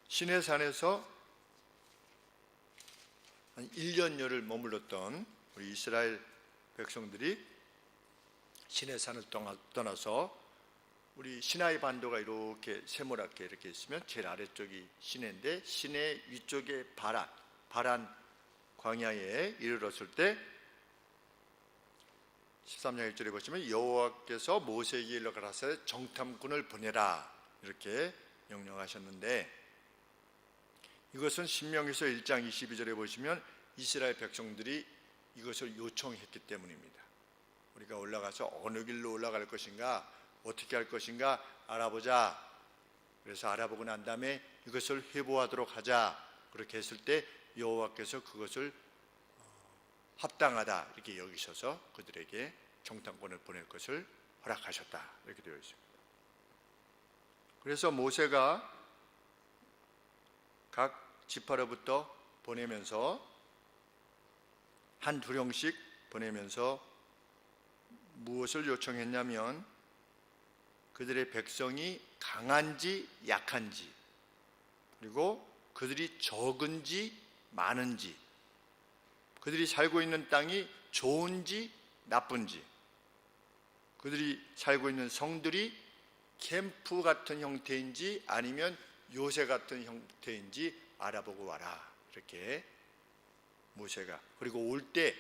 시내산에서 한 1년여를 머물렀던 우리 이스라엘 백성들이 시내산을 떠나서 우리 시나이 반도가 이렇게 세모랗게 이렇게 있으면 제일 아래쪽이 시내인데 시내 위쪽에 바란 광야에 이르렀을 때 13장 1절에 보시면 여호와께서 모세에게 일러 가라사대 정탐꾼을 보내라 이렇게 명령하셨는데, 이것은 신명기서 1장 22절에 보시면 이스라엘 백성들이 이것을 요청했기 때문입니다. 우리가 올라가서 어느 길로 올라갈 것인가, 어떻게 할 것인가 알아보자. 그래서 알아보고 난 다음에 이것을 회복하도록 하자. 그렇게 했을 때 여호와께서 그것을 합당하다 이렇게 여기셔서 그들에게 정탐꾼을 보낼 것을 허락하셨다 이렇게 되어 있습니다. 그래서 모세가 각 지파로부터 보내면서 한 두 명씩 보내면서 무엇을 요청했냐면 그들의 백성이 강한지 약한지, 그리고 그들이 적은지 많은지, 그들이 살고 있는 땅이 좋은지 나쁜지, 그들이 살고 있는 성들이 캠프 같은 형태인지 아니면 요새 같은 형태인지 알아보고 와라 이렇게 모세가, 그리고 올 때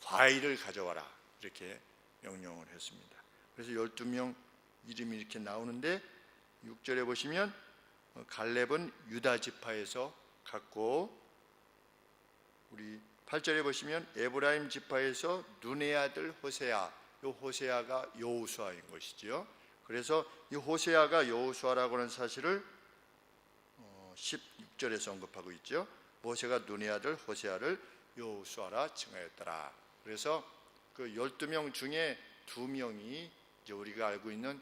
과일을 가져와라 이렇게 명령을 했습니다. 그래서 12명 이름이 이렇게 나오는데 6절에 보시면 갈렙은 유다 지파에서 갔고, 우리 8절에 보시면 에브라임 지파에서 눈의 아들 호세아, 이 호세아가 여호수아인 것이지요. 그래서 이 호세아가 여호수아라고 하는 사실을 16절에서 언급하고 있죠. 모세가 눈의 아들 호세아를 여호수아라 칭하였더라. 그래서 그 12명 중에 2명이 이제 우리가 알고 있는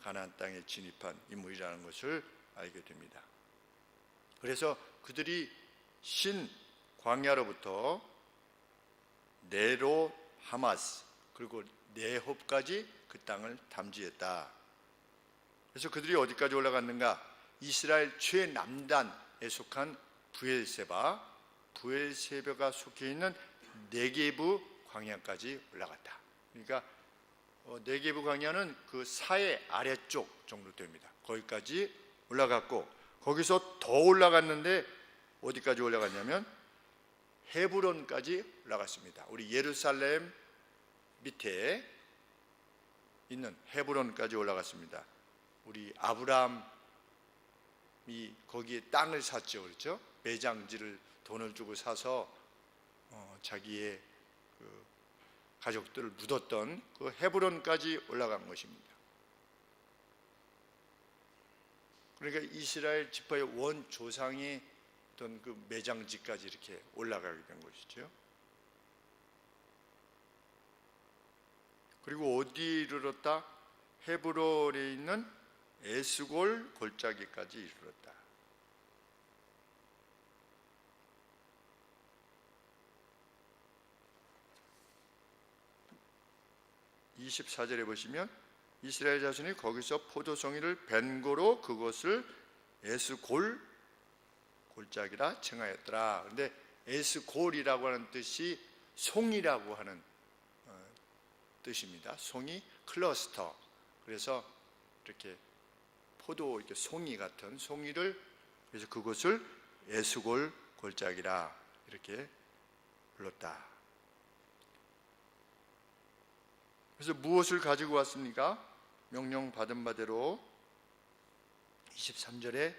가나안 땅에 진입한 인물이라는 것을 알게 됩니다. 그래서 그들이 신 광야로부터 네로 하마스 그리고 네홉까지 그 땅을 탐지했다. 그래서 그들이 어디까지 올라갔는가? 이스라엘 최남단에 속한 부엘세바가 속해 있는 네게부 광야까지 올라갔다. 그러니까 네게부 광야는 그 사해 아래쪽 정도 됩니다. 거기까지 올라갔고, 거기서 더 올라갔는데 어디까지 올라갔냐면 헤브론까지 올라갔습니다. 우리 예루살렘 밑에 있는 헤브론까지 올라갔습니다. 우리 아브라함이 거기에 땅을 샀죠, 그렇죠? 매장지를 돈을 주고 사서 자기의 그 가족들을 묻었던 그 헤브론까지 올라간 것입니다. 그러니까 이스라엘 지파의 원 조상이 어떤 그 매장지까지 이렇게 올라가게 된 것이죠. 그리고 어디에 이르렀다? 헤브론에 있는 에스골 골짜기까지 이르렀다. (24절에) 보시면 이스라엘 자손이 거기서 포도송이를 벤고로 그것을 에스골 골짜기라 칭하였더라. 그런데 에스골이라고 하는 뜻이 송이라고 하는 뜻입니다. 송이, 클러스터. 그래서 이렇게 포도 이렇게 송이 같은 송이를, 그래서 그것을 에스골 골짜기라 이렇게 불렀다. 그래서 무엇을 가지고 왔습니까? 명령 받은 바대로 23절에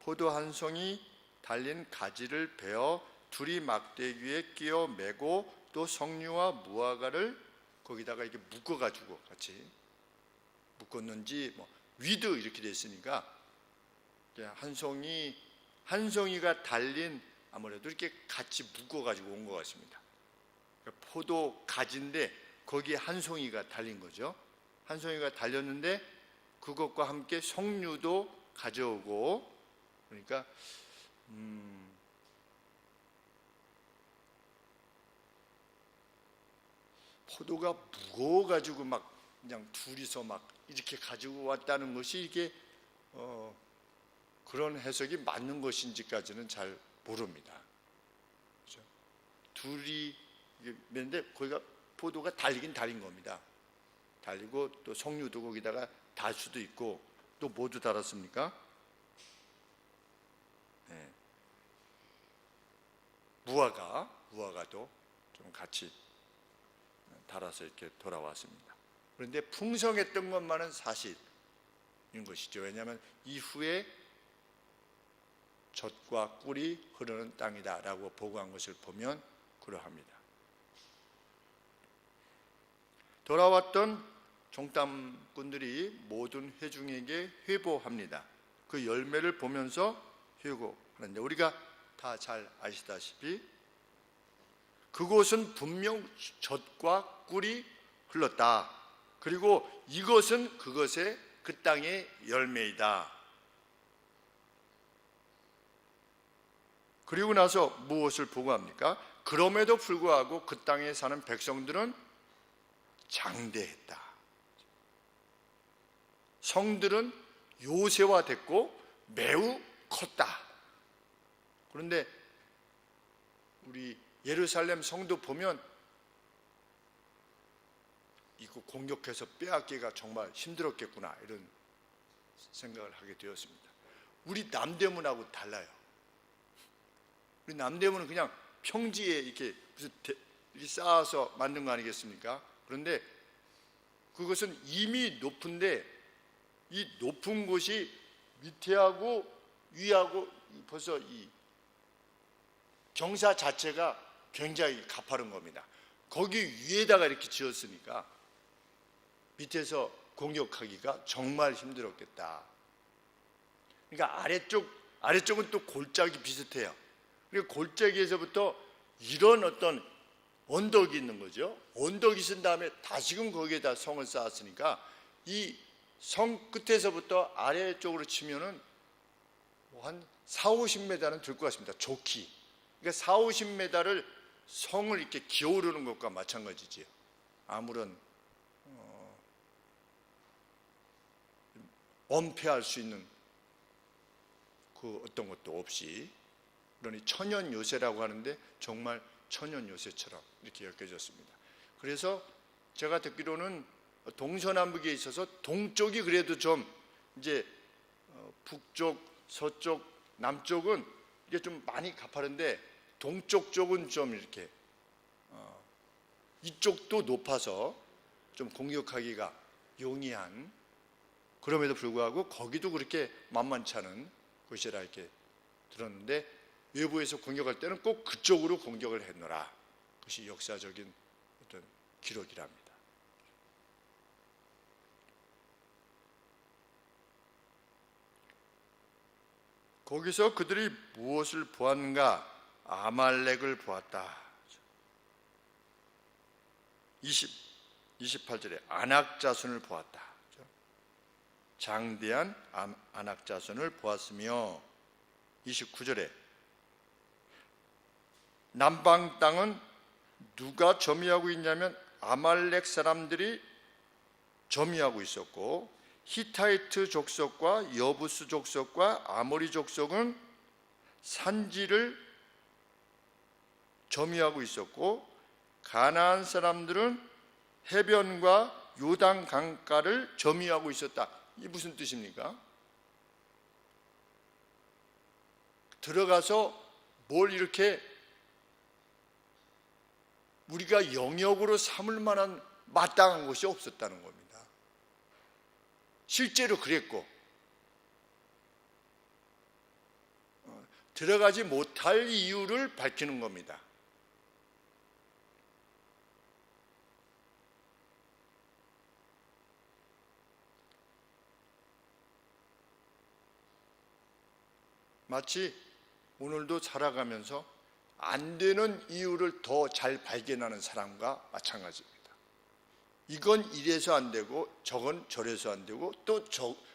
포도 한 송이 달린 가지를 베어 둘이 막대기에 끼어 매고 또 석류와 무화과를 거기다가 이렇게 묶어가지고 같이 묶었는지 위드 이렇게 됐으니까 한 송이가 달린, 아무래도 이렇게 같이 묶어가지고 온 것 같습니다. 그러니까 포도 가지인데 거기에 한 송이가 달린 거죠. 한 송이가 달렸는데 그것과 함께 석류도 가져오고, 그러니까 포도가 무거워가지고 그냥 둘이서 이렇게 가지고 왔다는 것이 이게 그런 해석이 맞는 것인지까지는 잘 모릅니다. 그렇죠? 둘이 있는데 거기가 포도가 달리긴 달린 겁니다. 달리고 또 석류도 거기다가 달 수도 있고, 또 모두 달았습니까? 네. 무화과도 좀 같이 달아서 이렇게 돌아왔습니다. 그런데 풍성했던 것만은 사실인 것이죠. 왜냐하면 이후에 젖과 꿀이 흐르는 땅이다라고 보고한 것을 보면 그러합니다. 돌아왔던 종탐꾼들이 모든 회중에게 회보합니다. 그 열매를 보면서 회고하는데, 우리가 다 잘 아시다시피 그곳은 분명 젖과 꿀이 흘렀다. 그리고 이것은 그것의 그 땅의 열매이다. 그리고 나서 무엇을 보고합니까? 그럼에도 불구하고 그 땅에 사는 백성들은 장대했다. 성들은 요새화됐고 매우 컸다. 그런데 우리 예루살렘 성도 보면 이거 공격해서 빼앗기가 정말 힘들었겠구나, 이런 생각을 하게 되었습니다. 우리 남대문하고 달라요. 우리 남대문은 그냥 평지에 이렇게 쌓아서 만든 거 아니겠습니까? 그런데 그것은 이미 높은데 이 높은 곳이 밑에하고 위하고 벌써 이 경사 자체가 굉장히 가파른 겁니다. 거기 위에다가 이렇게 지었으니까 밑에서 공격하기가 정말 힘들었겠다. 그러니까 아래쪽은 또 골짜기 비슷해요. 그리고 골짜기에서부터 이런 어떤 언덕이 있는 거죠. 언덕이 있은 다음에 다시금 거기에다 성을 쌓았으니까 이 성 끝에서부터 아래쪽으로 치면은 한 40-50m는 될 것 같습니다. 좋기. 그러니까 40-50m를 성을 이렇게 기어오르는 것과 마찬가지지요. 아무런 엄폐할 수 있는 그 어떤 것도 없이, 그러니 천연 요새라고 하는데 정말 천연 요새처럼 이렇게 여겨졌습니다. 그래서 제가 듣기로는 동서남북에 있어서 동쪽이 그래도 좀 이제 북쪽, 서쪽, 남쪽은 이게 좀 많이 가파른데 동쪽 쪽은 좀 이렇게 이쪽도 높아서 좀 공격하기가 용이한, 그럼에도 불구하고 거기도 그렇게 만만치 않은 곳이라 이렇게 들었는데, 외부에서 공격할 때는 꼭 그쪽으로 공격을 했노라. 그것이 역사적인 어떤 기록이랍니다. 거기서 그들이 무엇을 보았는가? 아말렉을 보았다. 28절에 아낙자손을 보았다. 장대한 아낙자손을 보았으며, 29절에 남방 땅은 누가 점유하고 있냐면 아말렉 사람들이 점유하고 있었고, 히타이트 족속과 여부스 족속과 아모리 족속은 산지를 점유하고 있었고, 가나안 사람들은 해변과 요단 강가를 점유하고 있었다. 이 무슨 뜻입니까? 들어가서 뭘 이렇게 우리가 영역으로 삼을 만한 마땅한 곳이 없었다는 겁니다. 실제로 그랬고, 들어가지 못할 이유를 밝히는 겁니다. 마치 오늘도 살아가면서 안 되는 이유를 더 잘 발견하는 사람과 마찬가지입니다. 이건 이래서 안 되고 저건 저래서 안 되고 또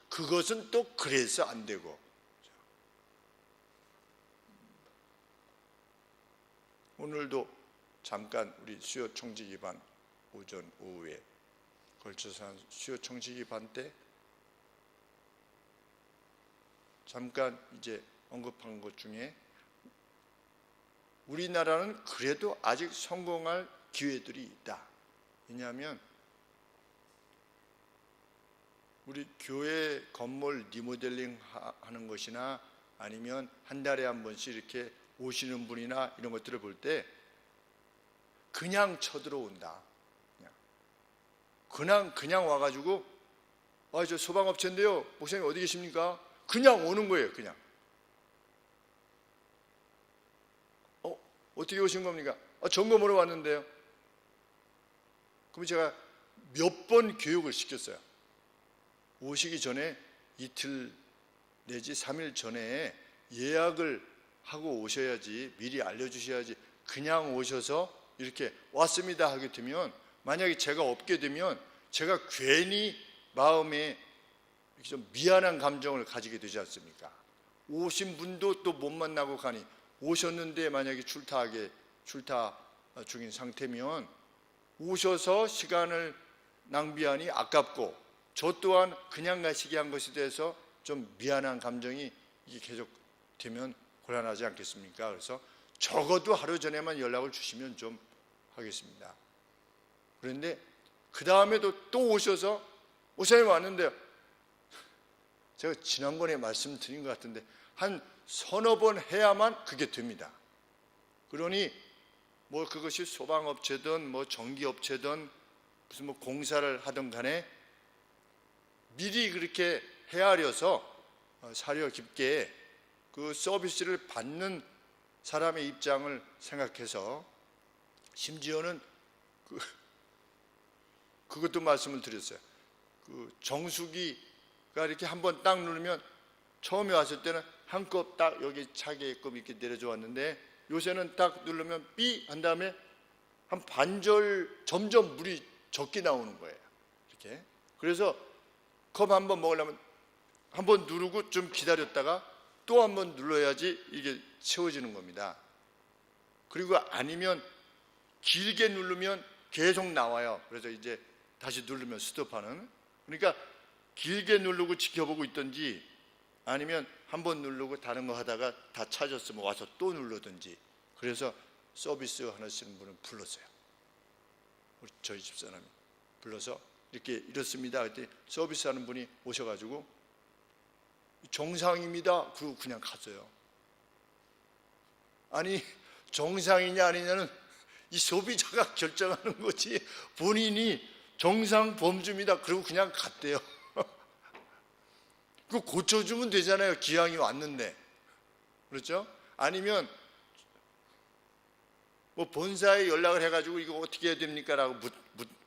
그것은 또 그래서 안 되고. 오늘도 잠깐 우리 수요 청지기 반 오전 오후에 걸쳐서 한 수요 청지기 반 때 잠깐 이제 언급한 것 중에 우리나라는 그래도 아직 성공할 기회들이 있다. 왜냐하면 우리 교회 건물 리모델링 하는 것이나 아니면 한 달에 한 번씩 이렇게 오시는 분이나 이런 것들을 볼 때 그냥 쳐들어온다. 그냥 와가지고 저 소방업체인데요. 목사님 어디 계십니까? 그냥 오는 거예요. 그냥. 어떻게 오신 겁니까? 점검으로 왔는데요. 그럼 제가 몇 번 교육을 시켰어요. 오시기 전에 이틀 내지 3일 전에 예약을 하고 오셔야지, 미리 알려주셔야지. 그냥 오셔서 이렇게 왔습니다 하게 되면, 만약에 제가 없게 되면 제가 괜히 마음에 좀 미안한 감정을 가지게 되지 않습니까? 오신 분도 또 못 만나고 가니, 오셨는데 만약에 출타 중인 상태면 오셔서 시간을 낭비하니 아깝고, 저 또한 그냥 가시게 한 것에 대해서 좀 미안한 감정이 이게 계속 되면 곤란하지 않겠습니까? 그래서 적어도 하루 전에만 연락을 주시면 좀 하겠습니다. 그런데 그 다음에도 또 오셔서 목사님 왔는데요. 제가 지난번에 말씀드린 것 같은데 한 서너 번 해야만 그게 됩니다. 그러니 뭐 그것이 소방업체든 뭐 전기업체든 무슨 뭐 공사를 하든 간에 미리 그렇게 헤아려서 사려 깊게 그 서비스를 받는 사람의 입장을 생각해서, 심지어는 그것도 말씀을 드렸어요. 그 정수기가 이렇게 한번 딱 누르면, 처음에 왔을 때는 한껏 딱 여기 차게끔 이렇게 내려줘 왔는데, 요새는 딱 누르면 삐 한 다음에 한 반절 점점 물이 적게 나오는 거예요. 이렇게. 그래서 컵 한번 먹으려면 한번 누르고 좀 기다렸다가 또 한번 눌러야지 이게 채워지는 겁니다. 그리고 아니면 길게 누르면 계속 나와요. 그래서 이제 다시 누르면 스톱하는. 그러니까 길게 누르고 지켜보고 있든지, 아니면 한번 누르고 다른 거 하다가 다 찾았으면 와서 또 누르든지. 그래서 서비스 하시는 분을 불렀어요. 저희 집사람이 불러서 이렇게 이렇습니다. 그때 서비스 하는 분이 오셔가지고 정상입니다. 그러고 그냥 갔어요. 아니, 정상이냐 아니냐는 이 소비자가 결정하는 거지, 본인이 정상 범주입니다. 그러고 그냥 갔대요. 그거 고쳐주면 되잖아요. 기왕이 왔는데. 그렇죠? 아니면 뭐 본사에 연락을 해가지고 이거 어떻게 해야 됩니까? 라고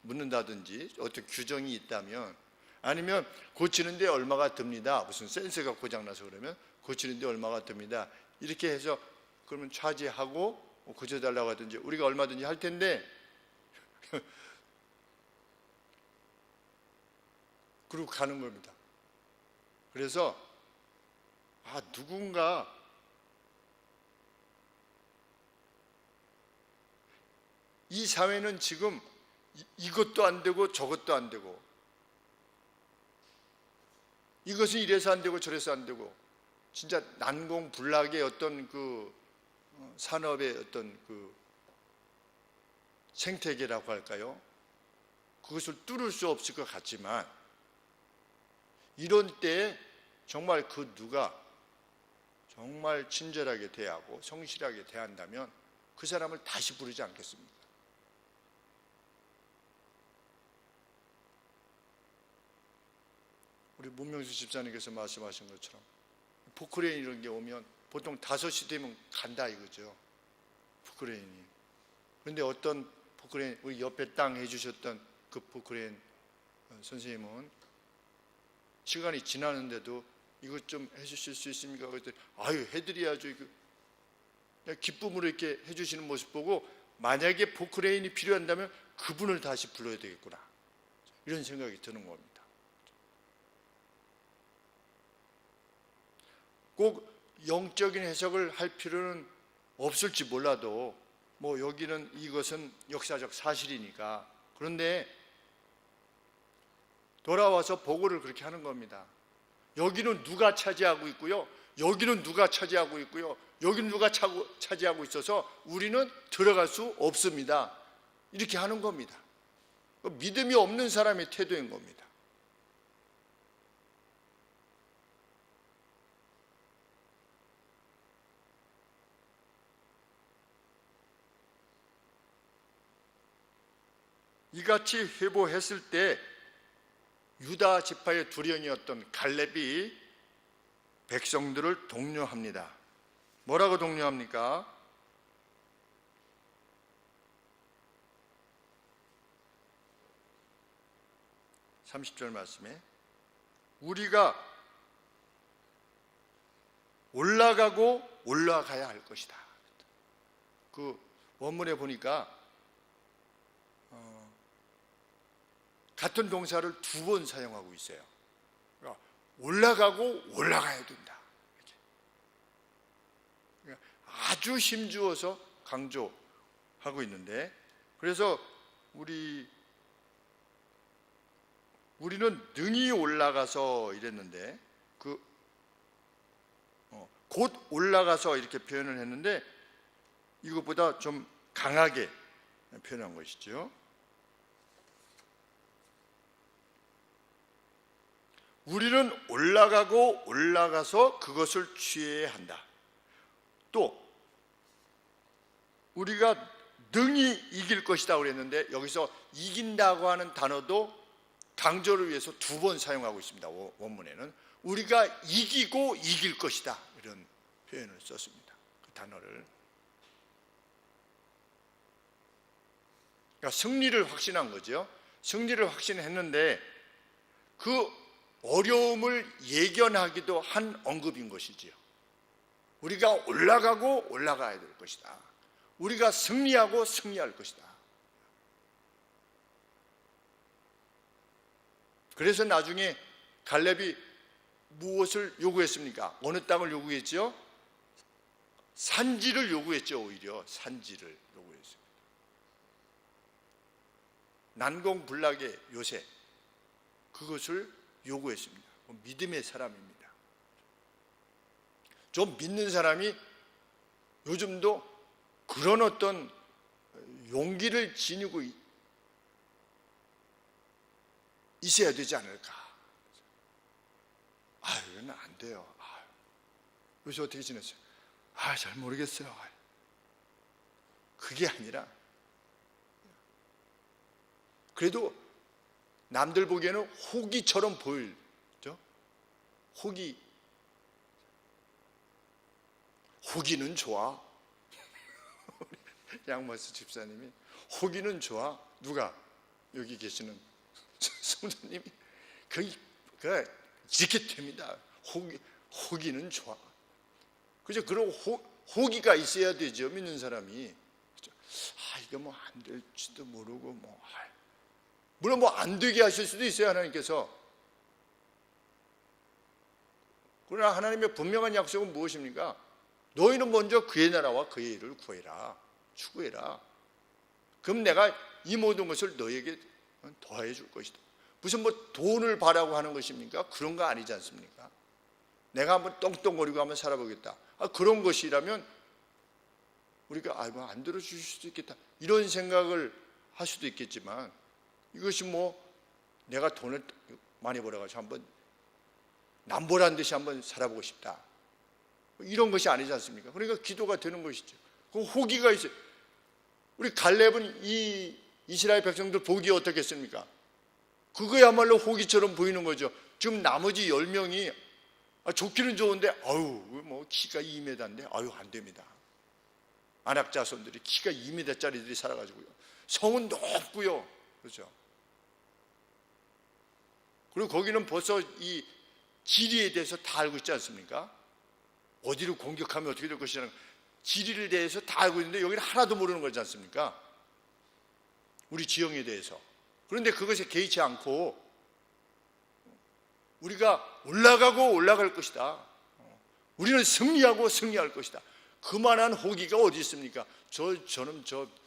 묻는다든지, 어떤 규정이 있다면, 아니면 고치는데 얼마가 듭니다. 무슨 센서가 고장나서 그러면 고치는데 얼마가 듭니다. 이렇게 해서 그러면 차지하고 고쳐달라고 하든지 우리가 얼마든지 할 텐데 그러고 가는 겁니다. 그래서 누군가 이 사회는 지금 이것도 안 되고 저것도 안 되고, 이것은 이래서 안 되고 저래서 안 되고, 진짜 난공불락의 어떤 그 산업의 어떤 그 생태계라고 할까요? 그것을 뚫을 수 없을 것 같지만, 이런 때에 정말 그 누가 정말 친절하게 대하고 성실하게 대한다면 그 사람을 다시 부르지 않겠습니까? 우리 문명수 집사님께서 말씀하신 것처럼 포크레인 이런 게 오면 보통 5시 되면 간다 이거죠. 포크레인이. 그런데 어떤 포크레인, 우리 옆에 땅 해주셨던 그 포크레인 선생님은 시간이 지나는데도 이것 좀 해주실 수 있습니까? 그랬더니 해드려야죠. 이거 그냥 기쁨으로 이렇게 해주시는 모습 보고, 만약에 포크레인이 필요한다면 그분을 다시 불러야 되겠구나, 이런 생각이 드는 겁니다. 꼭 영적인 해석을 할 필요는 없을지 몰라도 뭐 여기는 이것은 역사적 사실이니까, 그런데 돌아와서 보고를 그렇게 하는 겁니다. 여기는 누가 차지하고 있고요, 여기는 누가 차지하고 있고요, 여기는 누가 차지하고 있어서 우리는 들어갈 수 없습니다. 이렇게 하는 겁니다. 믿음이 없는 사람의 태도인 겁니다. 이같이 회복했을 때 유다 지파의 두령이었던 갈렙이 백성들을 독려합니다. 뭐라고 독려합니까? 30절 말씀에 우리가 올라가고 올라가야 할 것이다. 그 원문에 보니까 같은 동사를 두 번 사용하고 있어요. 그러니까 올라가고 올라가야 된다. 그러니까 아주 힘주어서 강조하고 있는데, 그래서 우리는 능히 올라가서 이랬는데 곧 올라가서 이렇게 표현을 했는데 이것보다 좀 강하게 표현한 것이죠. 우리는 올라가고 올라가서 그것을 취해야 한다. 또 우리가 능히 이길 것이다 그랬는데 여기서 이긴다고 하는 단어도 강조를 위해서 두 번 사용하고 있습니다. 원문에는 우리가 이기고 이길 것이다 이런 표현을 썼습니다. 그 단어를. 그러니까 승리를 확신한 거죠. 승리를 확신했는데 그 어려움을 예견하기도 한 언급인 것이지요. 우리가 올라가고 올라가야 될 것이다. 우리가 승리하고 승리할 것이다. 그래서 나중에 갈렙이 무엇을 요구했습니까? 어느 땅을 요구했죠? 산지를 요구했죠. 오히려 산지를 요구했습니다. 난공불락의 요새, 그것을 요구했습니다. 믿음의 사람입니다. 좀 믿는 사람이 요즘도 그런 어떤 용기를 지니고 있어야 되지 않을까. 이건 안 돼요. 요새 어떻게 지냈어요? 잘 모르겠어요. 그게 아니라 그래도 남들 보기에는 호기처럼 보이죠. 호기는 좋아. 양마스 집사님이 호기는 좋아. 누가? 여기 계시는 성도님이 이렇게 됩니다. 호기는 좋아. 그죠? 그런 호기가 있어야 되죠. 믿는 사람이. 이거 뭐 안 될지도 모르고 물론 뭐 안 되게 하실 수도 있어요, 하나님께서. 그러나 하나님의 분명한 약속은 무엇입니까? 너희는 먼저 그의 나라와 그의 일을 구해라, 추구해라. 그럼 내가 이 모든 것을 너희에게 더해 줄 것이다. 무슨 뭐 돈을 바라고 하는 것입니까? 그런 거 아니지 않습니까? 내가 한번 떵떵거리고 한번 살아보겠다. 그런 것이라면 우리가 안 들어주실 수도 있겠다, 이런 생각을 할 수도 있겠지만, 이것이 뭐 내가 돈을 많이 벌어가지고 한번 남보란 듯이 한번 살아보고 싶다, 이런 것이 아니지 않습니까? 그러니까 기도가 되는 것이죠. 그 호기가 있어요. 우리 갈렙은 이 이스라엘 백성들 보기에 어떻겠습니까? 그거야말로 호기처럼 보이는 거죠. 지금 나머지 10명이 좋기는 좋은데 뭐 키가 2m인데 안 됩니다. 안악 자손들이 키가 2m짜리들이 살아가지고요. 성은 높고요. 그렇죠? 그리고 거기는 벌써 이 지리에 대해서 다 알고 있지 않습니까? 어디를 공격하면 어떻게 될 것이라는 지리에 대해서 다 알고 있는데 여기는 하나도 모르는 거지 않습니까? 우리 지형에 대해서. 그런데 그것에 개의치 않고 우리가 올라가고 올라갈 것이다. 우리는 승리하고 승리할 것이다. 그만한 호기가 어디 있습니까? 저는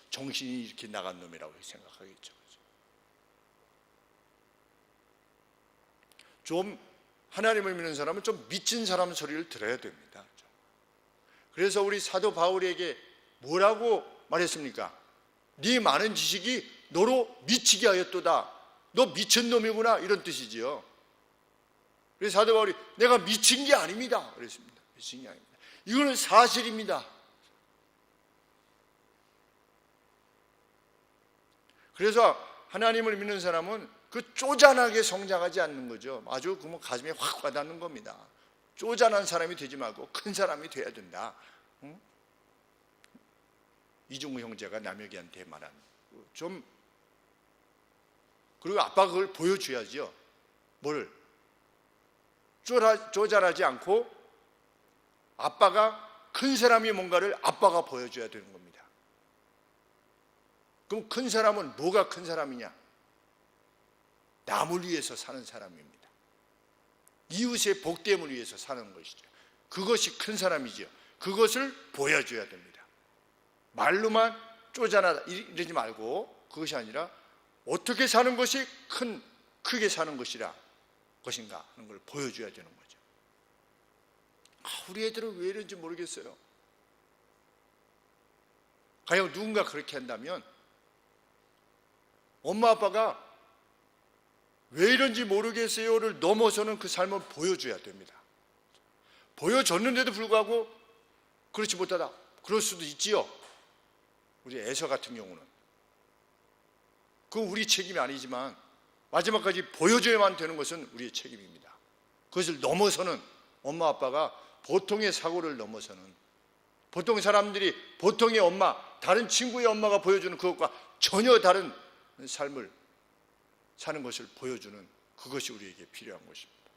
정신이 이렇게 나간 놈이라고 생각하겠죠. 좀 하나님을 믿는 사람은 좀 미친 사람 소리를 들어야 됩니다. 그래서 우리 사도 바울에게 뭐라고 말했습니까? 네 많은 지식이 너로 미치게 하였도다. 너 미친놈이구나, 이런 뜻이지요. 그래서 사도 바울이 내가 미친 게 아닙니다 그랬습니다. 미친 게 아닙니다. 이거는 사실입니다. 그래서 하나님을 믿는 사람은 그 쪼잔하게 성장하지 않는 거죠. 아주 그 가슴에 확 와닿는 겁니다. 쪼잔한 사람이 되지 말고 큰 사람이 돼야 된다. 응? 이중우 형제가 남혁이한테 말한 좀, 그리고 아빠가 그걸 보여줘야죠. 뭘? 쪼잔하지 않고 아빠가 큰 사람이 뭔가를 아빠가 보여줘야 되는 겁니다. 그럼 큰 사람은 뭐가 큰 사람이냐? 남을 위해서 사는 사람입니다. 이웃의 복됨을 위해서 사는 것이죠. 그것이 큰 사람이죠. 그것을 보여줘야 됩니다. 말로만 쪼잔하다 이러지 말고, 그것이 아니라 어떻게 사는 것이 크게 사는 것인가 하는 걸 보여줘야 되는 거죠. 우리 애들은 왜 이런지 모르겠어요. 과연 누군가 그렇게 한다면 엄마 아빠가 왜 이런지 모르겠어요를 넘어서는 그 삶을 보여줘야 됩니다. 보여줬는데도 불구하고 그렇지 못하다, 그럴 수도 있지요. 우리 에서 같은 경우는 그건 우리 책임이 아니지만 마지막까지 보여줘야만 되는 것은 우리의 책임입니다. 그것을 넘어서는 엄마 아빠가 보통의 사고를 넘어서는, 보통 사람들이 보통의 엄마, 다른 친구의 엄마가 보여주는 그것과 전혀 다른 삶을 사는 것을 보여주는, 그것이 우리에게 필요한 것입니다.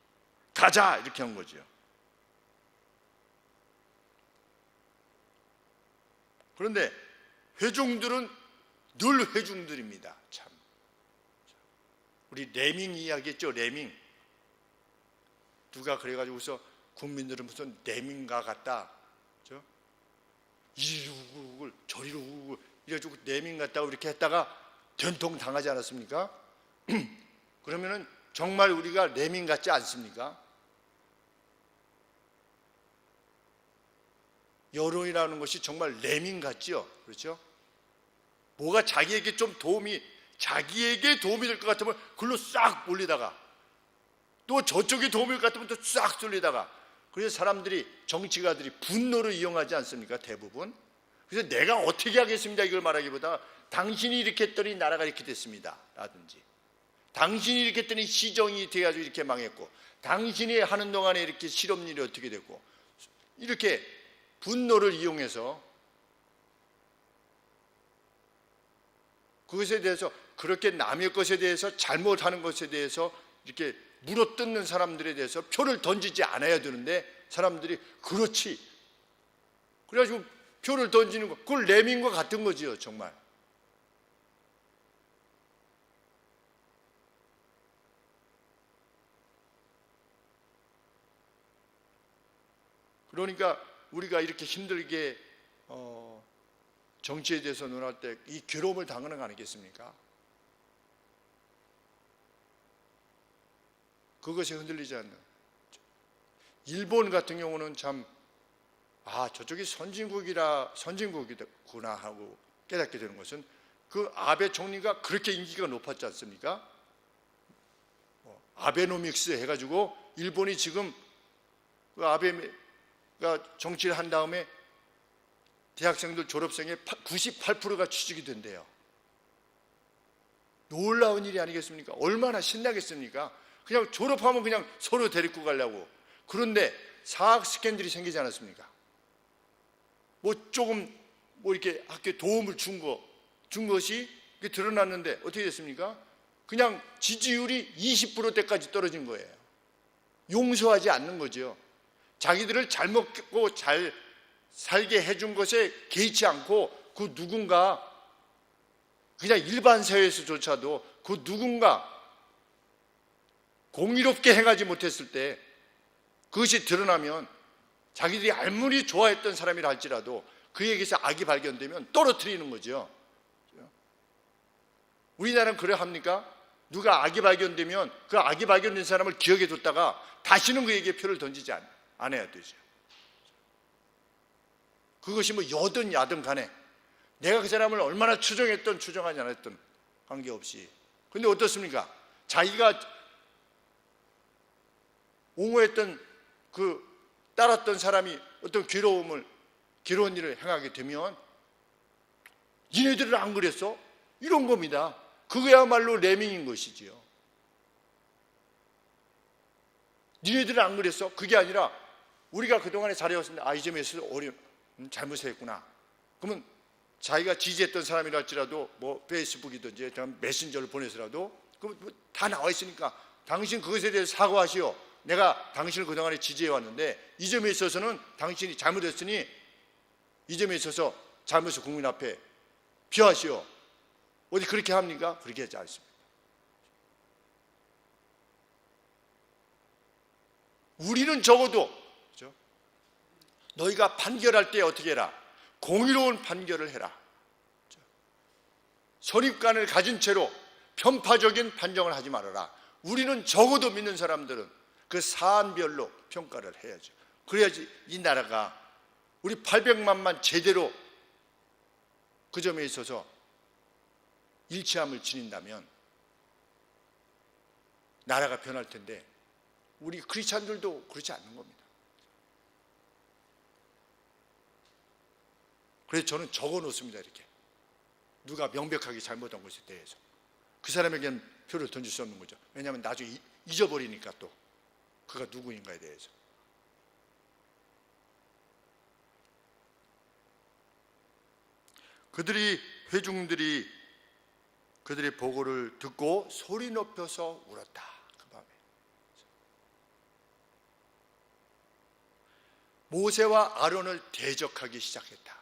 가자 이렇게 한 거죠. 그런데 회중들은 늘 회중들입니다. 참, 우리 레밍 이야기했죠. 레밍. 누가 그래가지고서 국민들은 무슨 레밍과 같다, 그렇죠? 이리로 우글 저리로 우글 이래가지고 레밍 같다고 이렇게 했다가 된통 당하지 않았습니까? 그러면은 정말 우리가 레밍 같지 않습니까? 여론이라는 것이 정말 레밍 같지요, 그렇죠? 뭐가 자기에게 도움이 될 것 같으면 글로 싹 몰리다가, 또 저쪽에 도움이 될 것 같으면 또 싹 쏠리다가, 그래서 사람들이, 정치가들이 분노를 이용하지 않습니까? 대부분. 그래서 내가 어떻게 하겠습니다 이걸 말하기보다 당신이 이렇게 했더니 나라가 이렇게 됐습니다 라든지, 당신이 이렇게 했더니 시정이 돼가지고 이렇게 망했고, 당신이 하는 동안에 이렇게 실업률이 어떻게 됐고, 이렇게 분노를 이용해서 그것에 대해서, 그렇게 남의 것에 대해서, 잘못하는 것에 대해서 이렇게 물어뜯는 사람들에 대해서 표를 던지지 않아야 되는데, 사람들이 그렇지, 그래가지고 표를 던지는 거, 그걸 레밍과 같은 거지요. 정말 그러니까 우리가 이렇게 힘들게 정치에 대해서 논할 때 이 괴로움을 당하는 거 아니겠습니까? 그것이 흔들리지 않는. 일본 같은 경우는 참, 저쪽이 선진국이구나 하고 깨닫게 되는 것은, 그 아베 총리가 그렇게 인기가 높았지 않습니까? 아베노믹스 해가지고 일본이 지금 그 아베가 정치를 한 다음에 대학생들 졸업생의 98%가 취직이 된대요. 놀라운 일이 아니겠습니까? 얼마나 신나겠습니까? 그냥 졸업하면 그냥 서로 데리고 가려고. 그런데 사학 스캔들이 생기지 않았습니까? 조금 이렇게 학교에 도움을 준 것이 드러났는데 어떻게 됐습니까? 그냥 지지율이 20%대까지 떨어진 거예요. 용서하지 않는 거죠. 자기들을 잘 먹고 잘 살게 해준 것에 개의치 않고, 그 누군가, 그냥 일반 사회에서조차도 그 누군가 공의롭게 행하지 못했을 때 그것이 드러나면, 자기들이 아무리 좋아했던 사람이라 할지라도 그에게서 악이 발견되면 떨어뜨리는 거죠. 우리나라는 그래 합니까? 누가 악이 발견되면 그 악이 발견된 사람을 기억해 뒀다가 다시는 그에게 표를 던지지 않아야 되죠. 그것이 뭐 여든 야든 간에 내가 그 사람을 얼마나 추정했던 추정하지 않았던 관계없이. 근데 어떻습니까? 자기가 옹호했던 따랐던 사람이 어떤 괴로운 일을 행하게 되면 니네들은 안 그랬어? 이런 겁니다. 그거야말로 레밍인 것이지요. 니네들은 안 그랬어? 그게 아니라 우리가 그동안에 잘해왔는데 이 점에 있어서 잘못했구나. 그러면 자기가 지지했던 사람이랄지라도 뭐 페이스북이든지 메신저를 보내서라도 다 나와 있으니까 당신 그것에 대해서 사과하시오. 내가 당신을 그동안에 지지해왔는데 이 점에 있어서는 당신이 잘못했으니 이 점에 있어서 잘못을 국민 앞에 비하시오. 어디 그렇게 합니까? 그렇게 하지 않습니다. 우리는 적어도 그렇죠? 너희가 판결할 때 어떻게 해라? 공의로운 판결을 해라. 그렇죠? 선입관을 가진 채로 편파적인 판정을 하지 말아라. 우리는 적어도 믿는 사람들은 그 사안별로 평가를 해야죠. 그래야지 이 나라가 우리 800만만 제대로 그 점에 있어서 일치함을 지닌다면 나라가 변할 텐데 우리 크리스찬들도 그렇지 않는 겁니다. 그래서 저는 적어 놓습니다. 이렇게 누가 명백하게 잘못한 것에 대해서 그 사람에게는 표를 던질 수 없는 거죠. 왜냐하면 나중에 잊어버리니까 또 그가 누구인가에 대해서. 회중들이 그들의 보고를 듣고 소리 높여서 울었다. 그 밤에 모세와 아론을 대적하기 시작했다.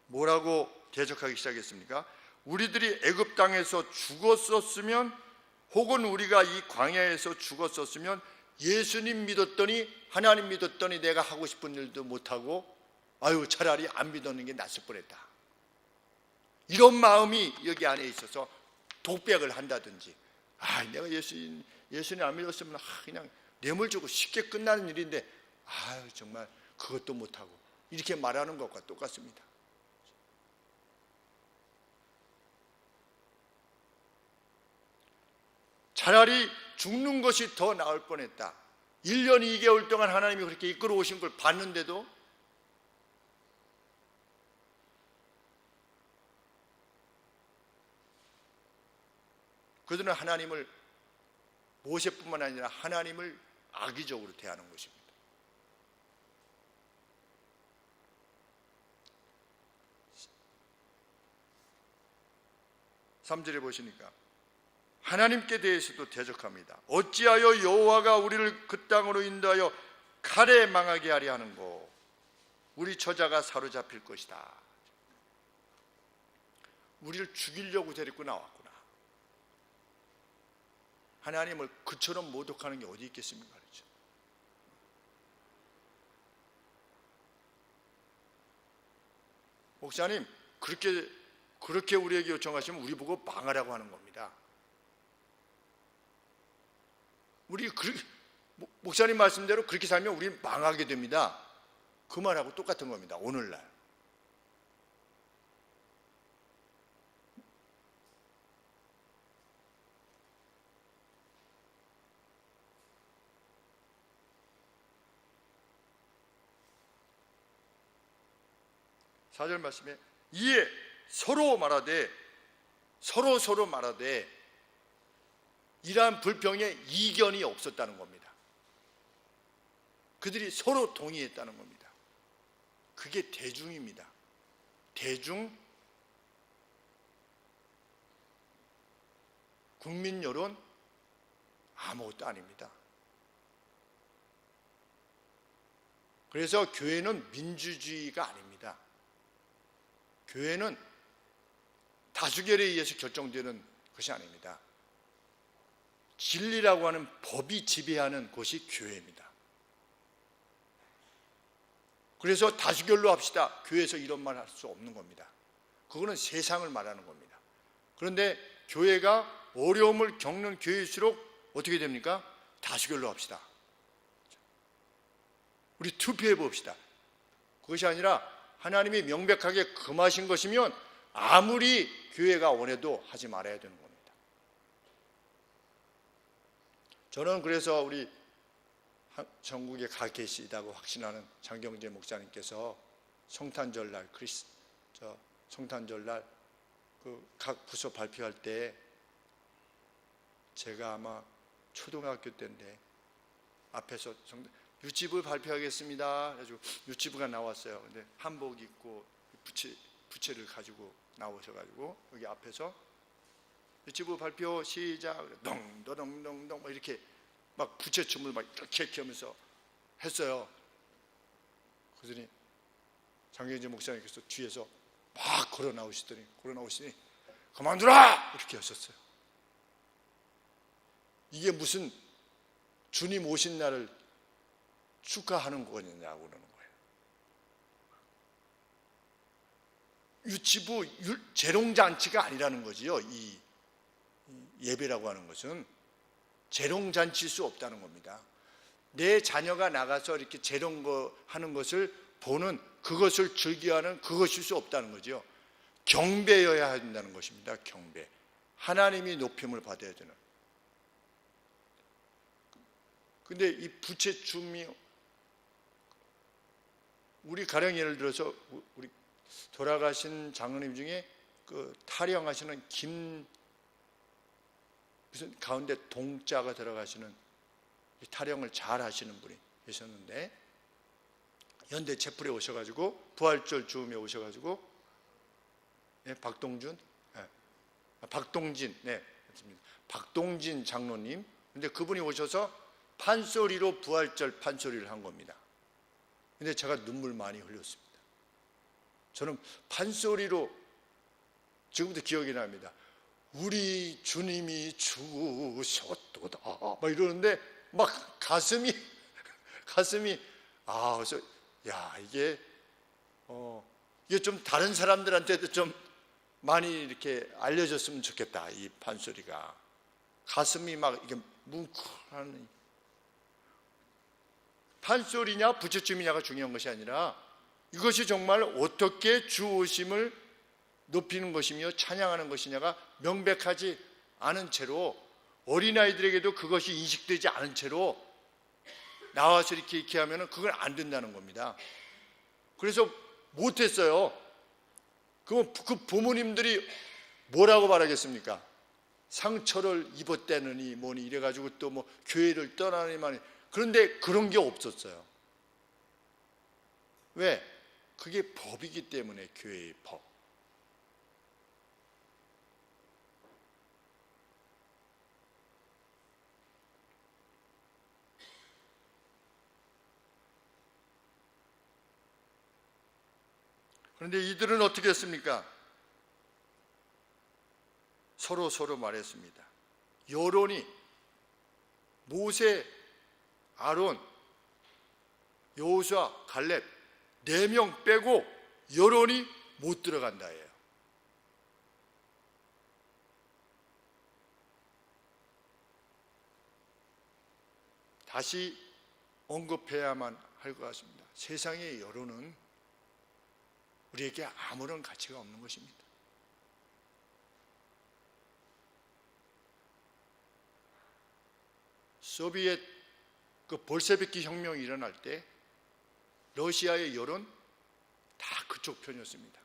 뭐라고 대적하기 시작했습니까? 우리들이 애굽 땅에서 죽었었으면 혹은 우리가 이 광야에서 죽었었으면 예수님 믿었더니 하나님 믿었더니 내가 하고 싶은 일도 못하고 차라리 안 믿었는 게 낫을 뻔했다. 이런 마음이 여기 안에 있어서 독백을 한다든지 내가 예수님 안 믿었으면 그냥 뇌물 주고 쉽게 끝나는 일인데 정말 그것도 못하고 이렇게 말하는 것과 똑같습니다. 차라리 죽는 것이 더 나을 뻔했다. 1년 2개월 동안 하나님이 그렇게 이끌어 오신 걸 봤는데도 그들은 하나님을, 모세뿐만 아니라 하나님을 악의적으로 대하는 것입니다. 3절에 보시니까 하나님께 대해서도 대적합니다. 어찌하여 여호와가 우리를 그 땅으로 인도하여 칼에 망하게 하려 하는고? 우리 처자가 사로잡힐 것이다. 우리를 죽이려고 데리고 나왔구나. 하나님을 그처럼 모독하는 게 어디 있겠습니까? 그렇죠? 목사님, 그렇게 우리에게 요청하시면 우리 보고 망하라고 하는 겁니다. 목사님 말씀대로 그렇게 살면 우리는 망하게 됩니다. 그 말하고 똑같은 겁니다. 오늘날. 사절 말씀에 이에 서로 말하되 이러한 불평에 이견이 없었다는 겁니다. 그들이 서로 동의했다는 겁니다. 그게 대중입니다. 대중, 국민 여론 아무것도 아닙니다. 그래서 교회는 민주주의가 아닙니다. 교회는 다수결에 의해서 결정되는 것이 아닙니다. 진리라고 하는 법이 지배하는 곳이 교회입니다. 그래서 다수결로 합시다. 교회에서 이런 말 할 수 없는 겁니다. 그거는 세상을 말하는 겁니다. 그런데 교회가 어려움을 겪는 교회일수록 어떻게 됩니까? 다수결로 합시다. 우리 투표해 봅시다. 그것이 아니라 하나님이 명백하게 금하신 것이면 아무리 교회가 원해도 하지 말아야 되는 겁니다. 저는 그래서 우리 전국에 가 계시다고 확신하는 장경재 목사님께서 성탄절날 성탄절날 그 각 부서 발표할 때 제가 아마 초등학교 때인데 앞에서 유치부 발표하겠습니다. 그래가지고 유치부가 나왔어요. 근데 한복 입고 부채를 가지고 나오셔가지고 여기 앞에서 유치부 발표 시작 동동동동 이렇게 막 부채춤을 막 이렇게 하면서 했어요. 그러더니 장경재 목사님께서 뒤에서 막 걸어 나오시더니 그만두라 이렇게 하셨어요. 이게 무슨 주님 오신 날을 축하하는 거냐고 그러는 거예요. 유치부 재롱잔치가 아니라는 거지요. 이 예배라고 하는 것은 재롱잔치일 수 없다는 겁니다. 내 자녀가 나가서 이렇게 재롱하는 것을 보는, 그것을 즐겨하는 그것일 수 없다는 거죠. 경배여야 한다는 것입니다. 경배. 하나님이 높임을 받아야 되는. 근데 이 부채춤이 우리 가령 예를 들어서 우리 돌아가신 장로님 중에 그 타령하시는 무슨 가운데 동자가 들어가시는 타령을 잘 하시는 분이 계셨는데 현대 채플에 오셔가지고 부활절 주음에 오셔가지고 박동진 장로님. 근데 그분이 오셔서 판소리로 부활절 판소리를 한 겁니다. 근데 제가 눈물 많이 흘렸습니다. 저는 판소리로 지금도 기억이 납니다. 우리 주님이 죽으셨도다 막 이러는데 막 가슴이 그래서 이게 좀 다른 사람들한테도 좀 많이 이렇게 알려졌으면 좋겠다. 이 판소리가 가슴이 막 이게 뭉클한 판소리냐 부채춤이냐가 중요한 것이 아니라 이것이 정말 어떻게 주 오심을 높이는 것이며 찬양하는 것이냐가 명백하지 않은 채로 어린아이들에게도 그것이 인식되지 않은 채로 나와서 이렇게 하면 그건 안 된다는 겁니다. 그래서 못했어요. 그럼 그 부모님들이 뭐라고 말하겠습니까? 상처를 입었다느니 뭐니 이래가지고 또 뭐 교회를 떠나니만. 그런데 그런 게 없었어요. 왜? 그게 법이기 때문에. 교회의 법. 그런데 이들은 어떻게 했습니까? 서로 말했습니다. 여론이 모세, 아론, 여호수아, 갈렙 4명 빼고 여론이 못 들어간다예요. 다시 언급해야만 할 것 같습니다. 세상의 여론은 우리에게 아무런 가치가 없는 것입니다. 소비엣 그 볼셰비키 혁명이 일어날 때 러시아의 여론 다 그쪽 편이었습니다.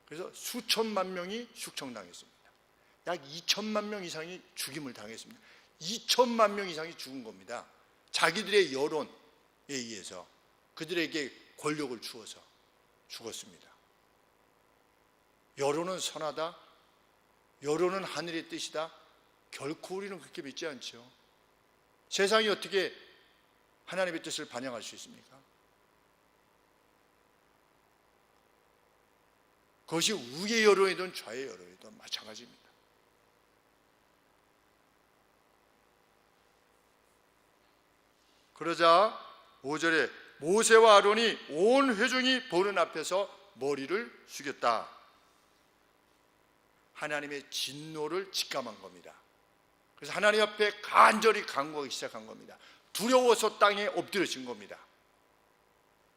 그래서 수천만 명이 숙청당했습니다. 약 2천만 명 이상이 죽임을 당했습니다. 2천만 명 이상이 죽은 겁니다. 자기들의 여론에 의해서 그들에게 권력을 주어서 죽었습니다. 여론은 선하다, 여론은 하늘의 뜻이다. 결코 우리는 그렇게 믿지 않죠. 세상이 어떻게 하나님의 뜻을 반영할 수 있습니까? 그것이 우의 여론이든 좌의 여론이든 마찬가지입니다. 그러자 5절에 모세와 아론이 온 회중이 보는 앞에서 머리를 숙였다. 하나님의 진노를 직감한 겁니다. 그래서 하나님 앞에 간절히 간구하기 시작한 겁니다. 두려워서 땅에 엎드려진 겁니다.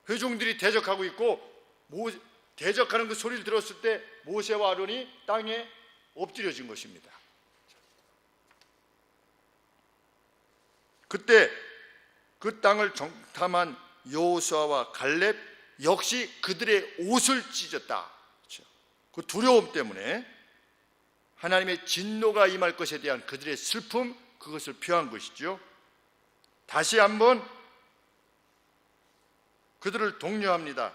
회중들이 대적하고 있고 대적하는 그 소리를 들었을 때 모세와 아론이 땅에 엎드려진 것입니다. 그때 그 땅을 정탐한 여호수아와 갈렙 역시 그들의 옷을 찢었다. 그렇죠? 그 두려움 때문에 하나님의 진노가 임할 것에 대한 그들의 슬픔, 그것을 표한 것이죠. 다시 한번 그들을 독려합니다.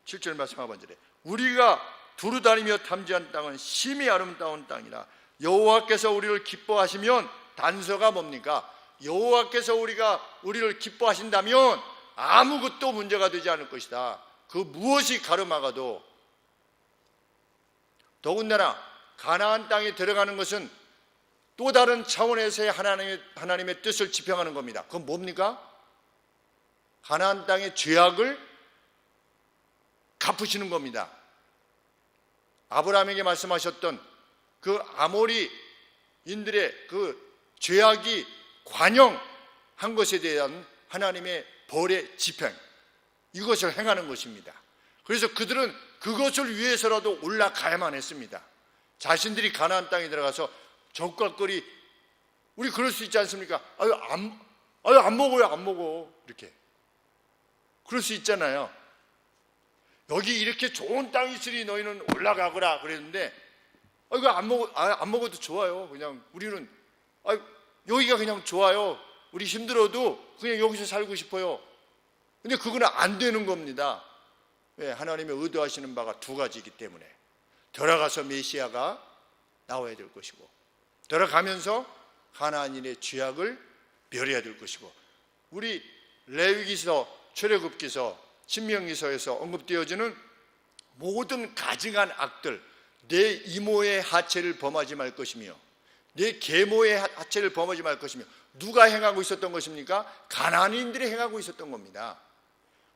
7절 말씀 하반절에 우리가 두루다니며 탐지한 땅은 심히 아름다운 땅이라 여호와께서 우리를 기뻐하시면 단서가 뭡니까? 여호와께서 우리를 기뻐하신다면 아무것도 문제가 되지 않을 것이다. 그 무엇이 가로막아도. 더군다나 가나안 땅에 들어가는 것은 또 다른 차원에서의 하나님의 뜻을 지평하는 겁니다. 그건 뭡니까? 가나안 땅의 죄악을 갚으시는 겁니다. 아브라함에게 말씀하셨던 그 아모리인들의 그 죄악이 관영한 것에 대한 하나님의 벌의 집행, 이것을 행하는 것입니다. 그래서 그들은 그것을 위해서라도 올라가야만 했습니다. 자신들이 가나안 땅에 들어가서 적갈거리, 우리 그럴 수 있지 않습니까? 안 먹어요, 안 먹어. 이렇게. 그럴 수 있잖아요. 여기 이렇게 좋은 땅이 있으니 너희는 올라가거라 그랬는데, 이거 안 먹어도 좋아요. 그냥 우리는, 여기가 그냥 좋아요. 우리 힘들어도 그냥 여기서 살고 싶어요. 근데 그건 안 되는 겁니다. 왜? 하나님의 의도하시는 바가 두 가지이기 때문에. 들어가서 메시아가 나와야 될 것이고, 들어가면서 가나안인의 죄악을 멸해야 될 것이고, 우리 레위기서, 출애굽기서, 신명기서에서 언급되어지는 모든 가증한 악들, 내 이모의 하체를 범하지 말 것이며 내 계모의 하체를 범하지 말 것이며, 누가 행하고 있었던 것입니까? 가나안인들이 행하고 있었던 겁니다.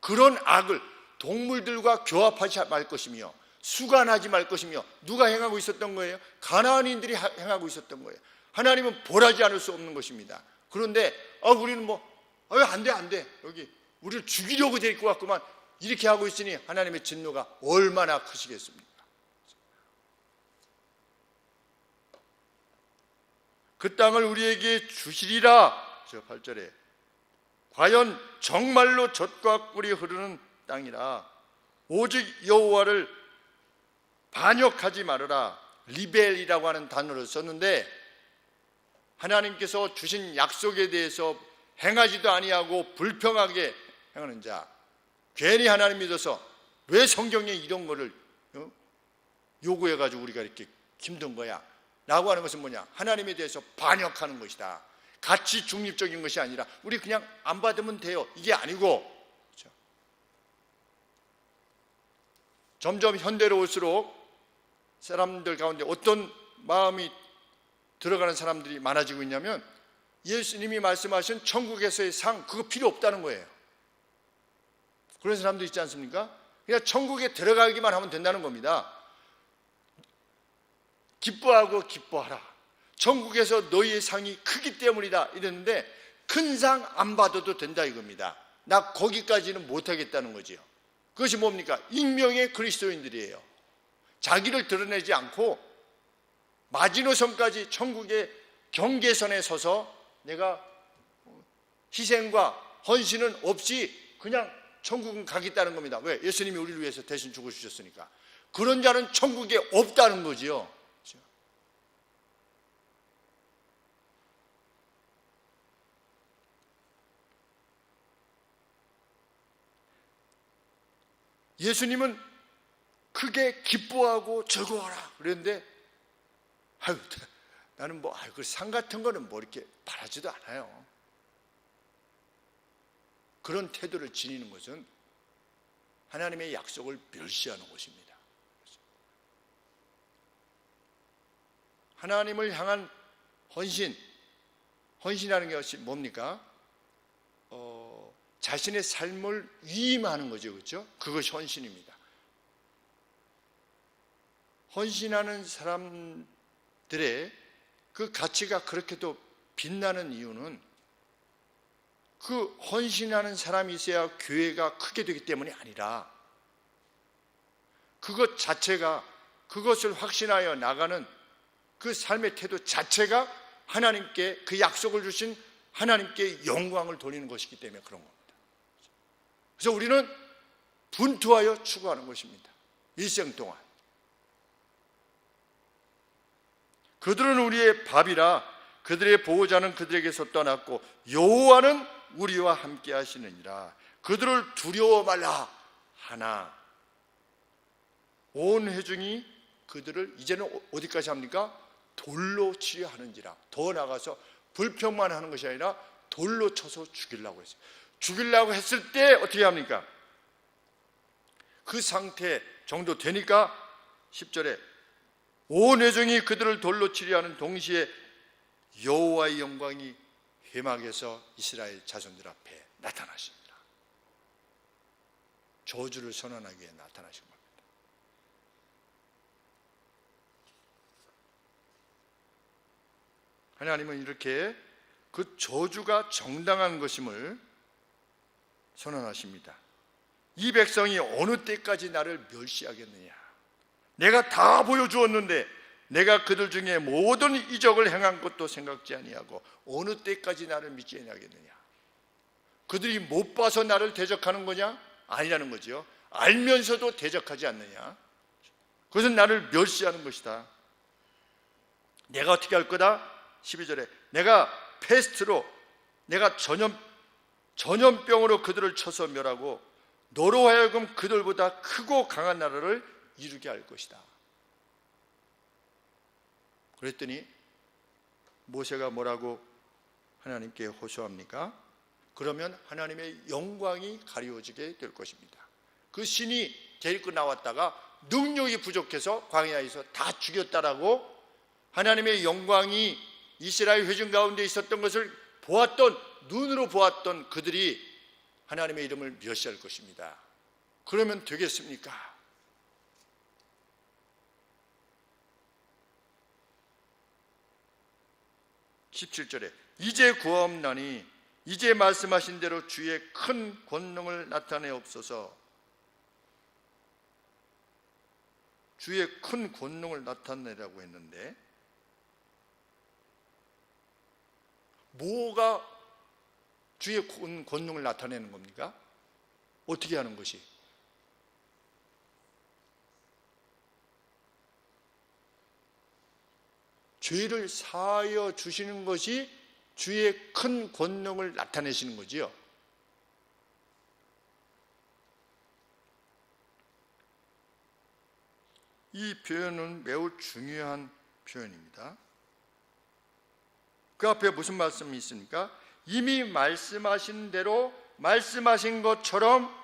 그런 악을 동물들과 교합하지 말 것이며 수간하지 말 것이며, 누가 행하고 있었던 거예요? 가나안인들이 행하고 있었던 거예요. 하나님은 벌하지 않을 수 없는 것입니다. 그런데 우리는 안 돼. 여기 우리를 죽이려고 될 것 같구만. 이렇게 하고 있으니 하나님의 진노가 얼마나 크시겠습니까? 그 땅을 우리에게 주시리라. 저 8절에 과연 정말로 젖과 꿀이 흐르는 땅이라 오직 여호와를 반역하지 말아라. 리벨이라고 하는 단어를 썼는데, 하나님께서 주신 약속에 대해서 행하지도 아니하고 불평하게 행하는 자, 괜히 하나님 믿어서 왜 성경에 이런 거를 요구해가지고 우리가 이렇게 힘든 거야 라고 하는 것은 뭐냐? 하나님에 대해서 반역하는 것이다. 가치 중립적인 것이 아니라 우리 그냥 안 받으면 돼요, 이게 아니고. 그렇죠? 점점 현대로 올수록 사람들 가운데 어떤 마음이 들어가는 사람들이 많아지고 있냐면, 예수님이 말씀하신 천국에서의 상, 그거 필요 없다는 거예요. 그런 사람도 있지 않습니까? 그냥 천국에 들어가기만 하면 된다는 겁니다. 기뻐하고 기뻐하라. 천국에서 너희의 상이 크기 때문이다 이랬는데, 큰 상 안 받아도 된다 이겁니다. 나 거기까지는 못하겠다는 거지요. 그것이 뭡니까? 익명의 그리스도인들이에요. 자기를 드러내지 않고 마지노선까지 천국의 경계선에 서서 내가 희생과 헌신은 없이 그냥 천국은 가겠다는 겁니다. 왜? 예수님이 우리를 위해서 대신 죽어주셨으니까. 그런 자는 천국에 없다는 거지요. 예수님은 크게 기뻐하고 즐거워하라 그랬는데, 나는 그 상 같은 거는 이렇게 바라지도 않아요. 그런 태도를 지니는 것은 하나님의 약속을 멸시하는 것입니다. 하나님을 향한 헌신이라는 것이 뭡니까? 자신의 삶을 위임하는 거죠. 그렇죠? 그것이 헌신입니다. 헌신하는 사람들의 그 가치가 그렇게도 빛나는 이유는 그 헌신하는 사람이 있어야 교회가 크게 되기 때문이 아니라 그것 자체가, 그것을 확신하여 나가는 그 삶의 태도 자체가 하나님께, 그 약속을 주신 하나님께 영광을 돌리는 것이기 때문에 그런 겁니다. 그래서 우리는 분투하여 추구하는 것입니다. 일생 동안. 그들은 우리의 밥이라 그들의 보호자는 그들에게서 떠났고 여호와는 우리와 함께 하시느니라. 그들을 두려워 말라 하나 온 회중이 그들을 이제는 어디까지 합니까? 돌로 치려 하는지라. 더 나가서 불평만 하는 것이 아니라 돌로 쳐서 죽이려고 했어요. 죽이려고 했을 때 어떻게 합니까? 그 상태 정도 되니까 10절에 온 회중이 그들을 돌로 치려 하는 동시에 여호와의 영광이 회막에서 이스라엘 자손들 앞에 나타나십니다. 저주를 선언하기 위해 나타나신 겁니다. 하나님은 이렇게 그 저주가 정당한 것임을 선언하십니다. 이 백성이 어느 때까지 나를 멸시하겠느냐? 내가 다 보여주었는데 내가 그들 중에 모든 이적을 행한 것도 생각지 아니하고 어느 때까지 나를 믿지 아니하겠느냐? 그들이 못 봐서 나를 대적하는 거냐? 아니라는 거죠. 알면서도 대적하지 않느냐? 그것은 나를 멸시하는 것이다. 내가 어떻게 할 거다? 12절에 내가 패스트로, 내가 전염병으로 그들을 쳐서 멸하고 너로 하여금 그들보다 크고 강한 나라를 이루게 할 것이다. 그랬더니 모세가 뭐라고 하나님께 호소합니까? 그러면 하나님의 영광이 가리워지게 될 것입니다. 그 신이 데리고 나왔다가 능력이 부족해서 광야에서 다 죽였다라고 하나님의 영광이 이스라엘 회중 가운데 있었던 것을 보았던, 눈으로 보았던 그들이 하나님의 이름을 멸시할 것입니다. 그러면 되겠습니까? 17절에 이제 구하옵나니 이제 말씀하신 대로 주의 큰 권능을 나타내옵소서. 주의 큰 권능을 나타내라고 했는데 뭐가 주의 권능을 나타내는 겁니까? 어떻게 하는 것이? 죄를 사하여 주시는 것이 주의 큰 권능을 나타내시는 거지요. 이 표현은 매우 중요한 표현입니다. 그 앞에 무슨 말씀이 있습니까? 이미 말씀하신 대로 말씀하신 것처럼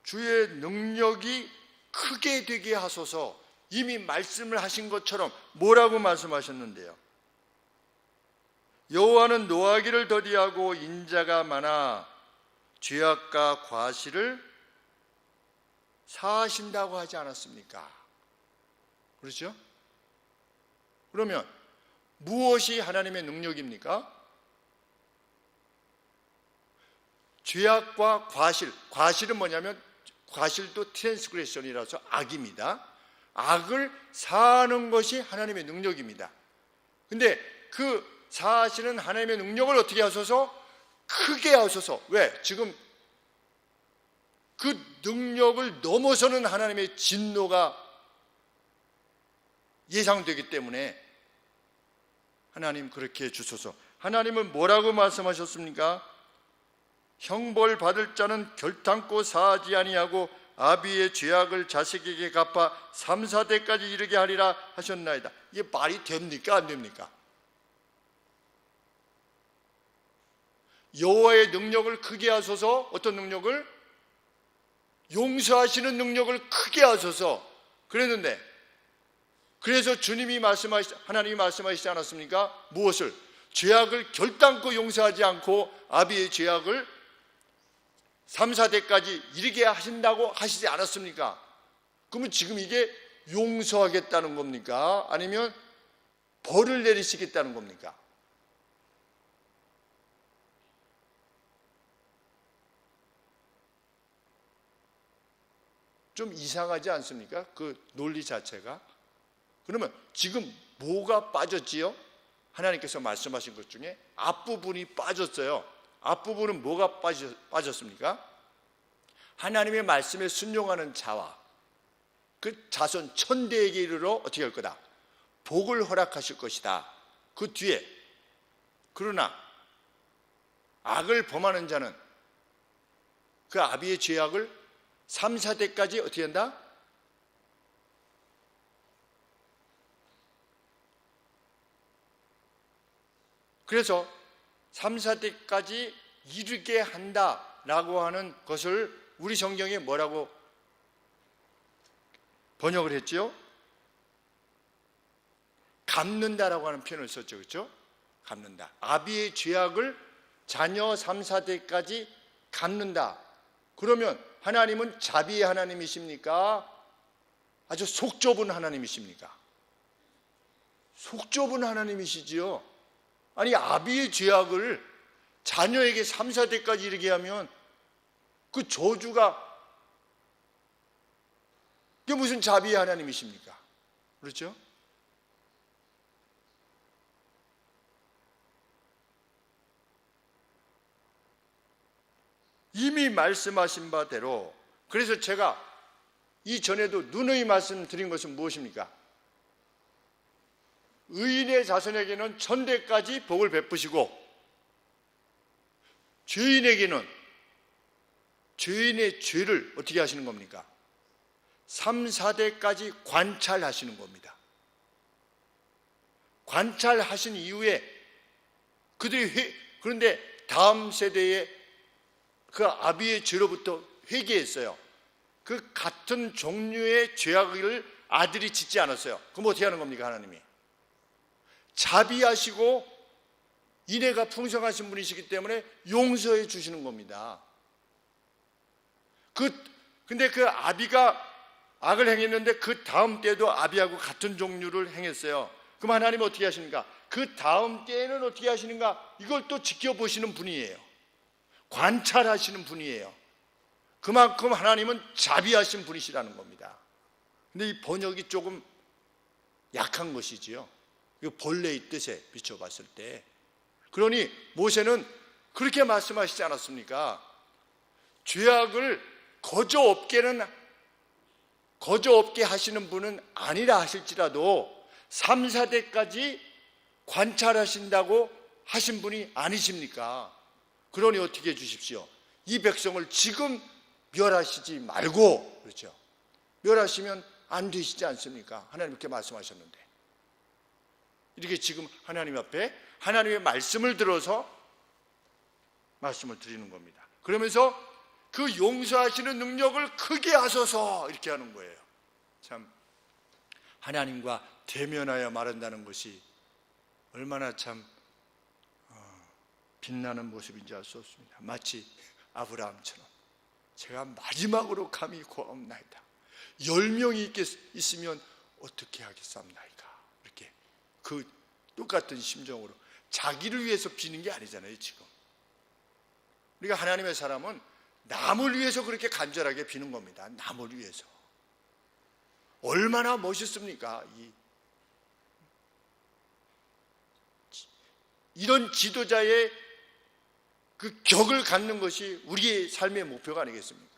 주의 능력이 크게 되게 하소서. 이미 말씀을 하신 것처럼 뭐라고 말씀하셨는데요? 여호와는 노하기를 더디하고 인자가 많아 죄악과 과실을 사하신다고 하지 않았습니까? 그렇죠? 그러면 무엇이 하나님의 능력입니까? 죄악과 과실, 과실은 뭐냐면 과실도 트랜스그레션이라서 악입니다. 악을 사하는 것이 하나님의 능력입니다. 근데 그 사하시는 하나님의 능력을 어떻게 하소서? 크게 하소서. 왜? 지금 그 능력을 넘어서는 하나님의 진노가 예상되기 때문에 하나님 그렇게 해주소서. 하나님은 뭐라고 말씀하셨습니까? 형벌 받을 자는 결탄코 사하지 아니하고 아비의 죄악을 자식에게 갚아 3, 4대까지 이르게 하리라 하셨나이다. 이게 말이 됩니까? 안 됩니까? 여호와의 능력을 크게 하소서. 어떤 능력을? 용서하시는 능력을 크게 하소서. 그랬는데 그래서 주님이 하나님이 말씀하시지 않았습니까? 무엇을? 죄악을 결단코 용서하지 않고 아비의 죄악을 3, 4대까지 이르게 하신다고 하시지 않았습니까? 그러면 지금 이게 용서하겠다는 겁니까? 아니면 벌을 내리시겠다는 겁니까? 좀 이상하지 않습니까? 그 논리 자체가. 그러면 지금 뭐가 빠졌지요? 하나님께서 말씀하신 것 중에 앞부분이 빠졌어요. 앞부분은 뭐가 빠졌습니까? 하나님의 말씀에 순종하는 자와 그 자손 천대에게 이르러 어떻게 할 거다? 복을 허락하실 것이다. 그 뒤에 그러나 악을 범하는 자는 그 아비의 죄악을 3, 4대까지 어떻게 한다? 그래서 3, 4대까지 이르게 한다라고 하는 것을 우리 성경에 뭐라고 번역을 했죠? 갚는다라고 하는 표현을 썼죠. 그렇죠? 갚는다. 아비의 죄악을 자녀 3, 4대까지 갚는다. 그러면 하나님은 자비의 하나님이십니까? 아주 속 좁은 하나님이십니까? 속 좁은 하나님이시지요. 아니 아비의 죄악을 자녀에게 3, 4대까지 이르게 하면 그 저주가 그게 무슨 자비의 하나님이십니까? 그렇죠? 이미 말씀하신 바대로 그래서 제가 이전에도 누누이 말씀드린 것은 무엇입니까? 의인의 자손에게는 천대까지 복을 베푸시고 죄인에게는 죄인의 죄를 어떻게 하시는 겁니까? 3, 4대까지 관찰하시는 겁니다. 관찰하신 이후에 그들이 그런데 다음 세대에 그 아비의 죄로부터 회개했어요. 그 같은 종류의 죄악을 아들이 짓지 않았어요. 그럼 어떻게 하는 겁니까? 하나님이 자비하시고 인애가 풍성하신 분이시기 때문에 용서해 주시는 겁니다. 근데 그 아비가 악을 행했는데 그 다음 때도 아비하고 같은 종류를 행했어요. 그럼 하나님은 어떻게 하십니까? 그 다음 때에는 어떻게 하시는가? 이걸 또 지켜보시는 분이에요. 관찰하시는 분이에요. 그만큼 하나님은 자비하신 분이시라는 겁니다. 근데 이 번역이 조금 약한 것이지요. 이 본래의 뜻에 비춰봤을 때. 그러니 모세는 그렇게 말씀하시지 않았습니까? 죄악을 거저 없게 하시는 분은 아니라 하실지라도 3, 4대까지 관찰하신다고 하신 분이 아니십니까? 그러니 어떻게 해주십시오? 이 백성을 지금 멸하시지 말고, 그렇죠? 멸하시면 안 되시지 않습니까? 하나님 이렇게 말씀하셨는데. 이렇게 지금 하나님 앞에 하나님의 말씀을 들어서 말씀을 드리는 겁니다. 그러면서 그 용서하시는 능력을 크게 하소서 이렇게 하는 거예요. 참 하나님과 대면하여 말한다는 것이 얼마나 참 빛나는 모습인지 알 수 없습니다. 마치 아브라함처럼 제가 마지막으로 감히 구하옵나이다. 10명이 있으면 어떻게 하겠사옵나이까. 이렇게 그 똑같은 심정으로 자기를 위해서 비는 게 아니잖아요. 지금 그러니까 하나님의 사람은 남을 위해서 그렇게 간절하게 비는 겁니다. 남을 위해서. 얼마나 멋있습니까? 이런 지도자의 그 격을 갖는 것이 우리의 삶의 목표가 아니겠습니까?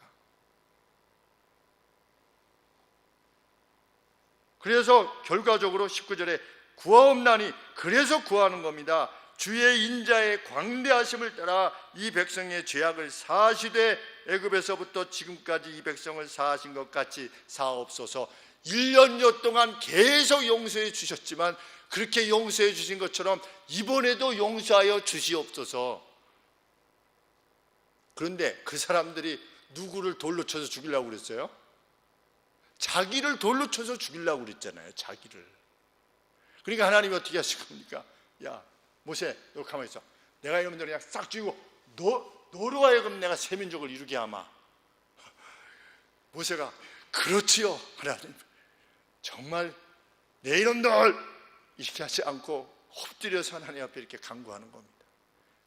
그래서 결과적으로 19절에 구하옵나니 그래서 구하는 겁니다. 주의 인자의 광대하심을 따라 이 백성의 죄악을 사하시되 애굽에서부터 지금까지 이 백성을 사하신 것 같이 사옵소서. 1년여 동안 계속 용서해 주셨지만 그렇게 용서해 주신 것처럼 이번에도 용서하여 주시옵소서. 그런데 그 사람들이 누구를 돌로 쳐서 죽이려고 그랬어요? 자기를 돌로 쳐서 죽이려고 그랬잖아요. 자기를. 그러니까 하나님이 어떻게 하실 겁니까? 야, 모세 너 가만히 있어. 내가 여러분들 그냥 싹 죽이고 너로 하여금 내가 새 민족을 이루게 하마. 모세가 그렇지요 하나님, 정말 내 이놈들 이렇게 하지 않고 엎드려서 하나님 앞에 이렇게 간구하는 겁니다.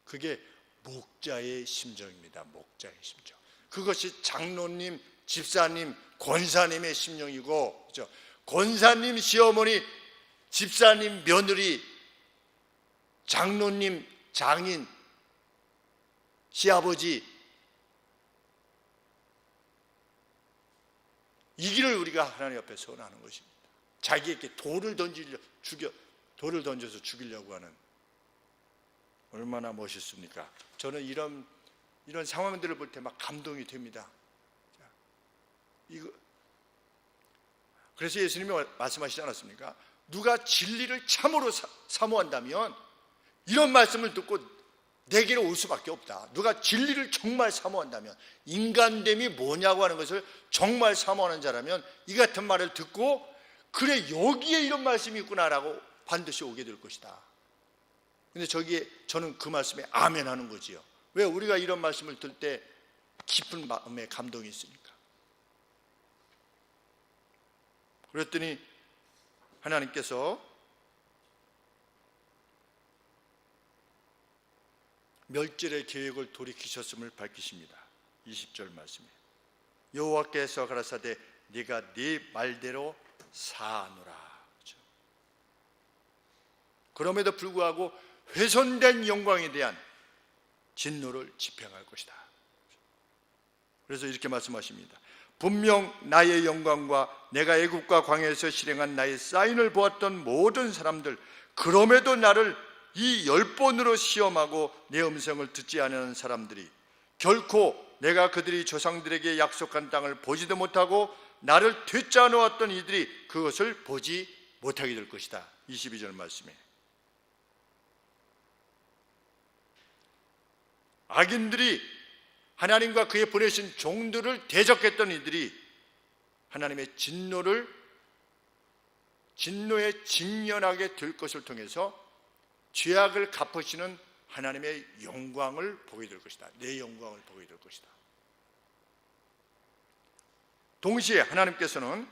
그게 목자의 심정입니다. 목자의 심정. 그것이 장로님, 집사님, 권사님의 심령이고, 그렇죠? 권사님 시어머니, 집사님 며느리, 장로님 장인, 시아버지, 이 길을 우리가 하나님 앞에 선하는 것입니다. 자기에게 돌을 던져서 죽이려고 하는, 얼마나 멋있습니까? 저는 이런 상황들을 볼 때 막 감동이 됩니다. 그래서 예수님이 말씀하시지 않았습니까? 누가 진리를 참으로 사모한다면 이런 말씀을 듣고 내게로 올 수밖에 없다. 누가 진리를 정말 사모한다면, 인간됨이 뭐냐고 하는 것을 정말 사모하는 자라면 이 같은 말을 듣고 그래 여기에 이런 말씀이 있구나라고 반드시 오게 될 것이다. 근데 저는 그 말씀에 아멘 하는 거지요. 왜? 우리가 이런 말씀을 들 때 깊은 마음에 감동이 있으니까. 그랬더니 하나님께서 멸절의 계획을 돌이키셨음을 밝히십니다. 20절 말씀에 여호와께서 가라사대 네가 네 말대로 사하노라. 그렇죠? 그럼에도 불구하고 훼손된 영광에 대한 진노를 집행할 것이다. 그래서 이렇게 말씀하십니다. 분명 나의 영광과 내가 애굽과 광야에서 실행한 나의 사인을 보았던 모든 사람들, 그럼에도 나를 이 10번으로 시험하고 내 음성을 듣지 않은 사람들이 결코 내가 그들이 조상들에게 약속한 땅을 보지도 못하고 나를 되찾아 놓았던 이들이 그것을 보지 못하게 될 것이다. 22절 말씀에 악인들이 하나님과 그의 보내신 종들을 대적했던 이들이 하나님의 진노에 직면하게 될 것을 통해서 죄악을 갚으시는 하나님의 영광을 보게 될 것이다. 내 영광을 보게 될 것이다. 동시에 하나님께서는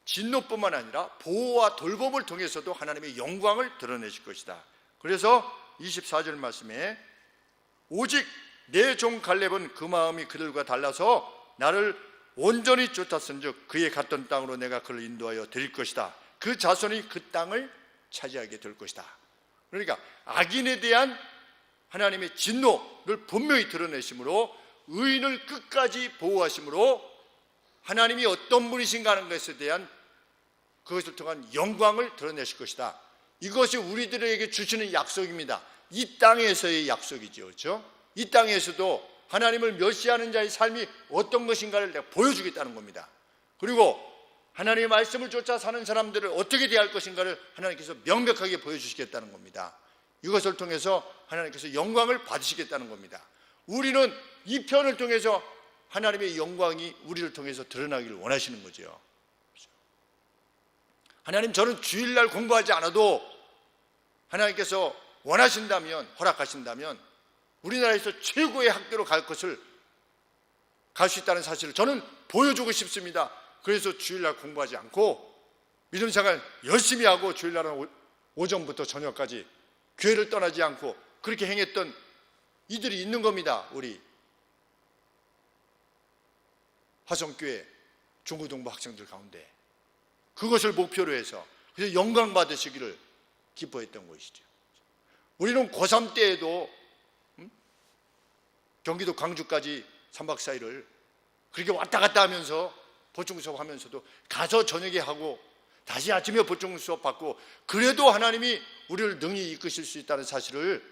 진노뿐만 아니라 보호와 돌봄을 통해서도 하나님의 영광을 드러내실 것이다. 그래서 24절 말씀에 오직 내 종 갈렙은 그 마음이 그들과 달라서 나를 온전히 쫓았은즉 그의 갔던 땅으로 내가 그를 인도하여 드릴 것이다. 그 자손이 그 땅을 차지하게 될 것이다. 그러니까 악인에 대한 하나님의 진노를 분명히 드러내심으로 의인을 끝까지 보호하심으로 하나님이 어떤 분이신가 하는 것에 대한 그것을 통한 영광을 드러내실 것이다. 이것이 우리들에게 주시는 약속입니다. 이 땅에서의 약속이죠. 그렇죠? 이 땅에서도 하나님을 멸시하는 자의 삶이 어떤 것인가를 내가 보여주겠다는 겁니다. 그리고 하나님의 말씀을 쫓아 사는 사람들을 어떻게 대할 것인가를 하나님께서 명백하게 보여주시겠다는 겁니다. 이것을 통해서 하나님께서 영광을 받으시겠다는 겁니다. 우리는 이 편을 통해서 하나님의 영광이 우리를 통해서 드러나기를 원하시는 거죠. 하나님, 저는 주일날 공부하지 않아도 하나님께서 원하신다면, 허락하신다면 우리나라에서 최고의 학교로 갈 수 있다는 사실을 저는 보여주고 싶습니다. 그래서 주일날 공부하지 않고 믿음생활 열심히 하고 주일날은 오전부터 저녁까지 교회를 떠나지 않고 그렇게 행했던 이들이 있는 겁니다. 우리 화성교회 중고등부 학생들 가운데 그것을 목표로 해서 그래서 영광 받으시기를 기뻐했던 것이죠. 우리는 고3 때에도 경기도 광주까지 3박 4일을 그렇게 왔다 갔다 하면서 보충 수업 하면서도 가서 저녁에 하고 다시 아침에 보충 수업 받고 그래도 하나님이 우리를 능히 이끄실 수 있다는 사실을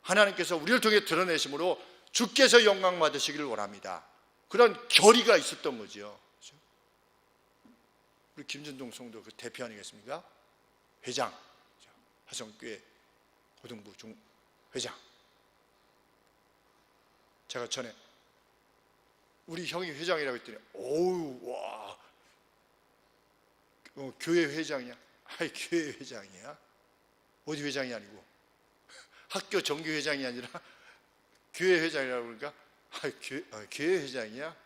하나님께서 우리를 통해 드러내심으로 주께서 영광 받으시기를 원합니다. 그런 결의가 있었던 거죠. 우리 김전동 성도 그 대표 아니겠습니까? 회장, 화성교회 고등부 회장. 제가 전에 우리 형이 회장이라고 했더니 어우 와 교회 회장이야? 아이 교회 회장이야? 어디 회장이 아니고 학교 정교 회장이 아니라 교회 회장이라고 그러니까 교회 회장이야?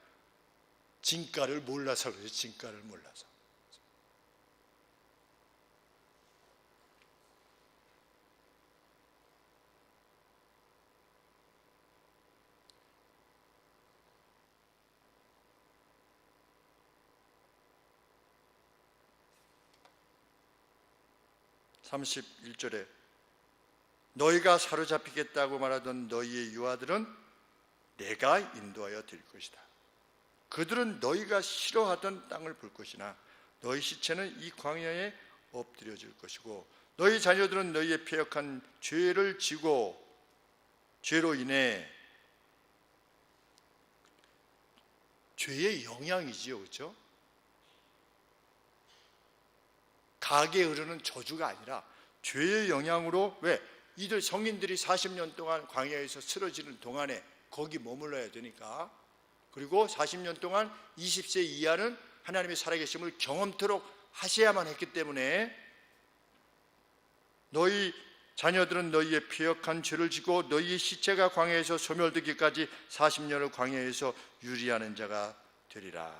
진가를 몰라서 그러지. 진가를 몰라서. (31절에) 너희가 사로잡히겠다고 말하던 너희의 유아들은 내가 인도하여 드릴 것이다. 그들은 너희가 싫어하던 땅을 볼 것이나 너희 시체는 이 광야에 엎드려질 것이고 너희 자녀들은 너희의 패역한 죄를 지고 죄로 인해 죄의 영향이지요, 그렇죠? 가게에 흐르는 저주가 아니라 죄의 영향으로 왜? 이들 성인들이 40년 동안 광야에서 쓰러지는 동안에 거기 머물러야 되니까 그리고 40년 동안 20세 이하는 하나님의 살아계심을 경험토록 하셔야만 했기 때문에 너희 자녀들은 너희의 패역한 죄를 지고 너희의 시체가 광야에서 소멸되기까지 40년을 광야에서 유리하는 자가 되리라.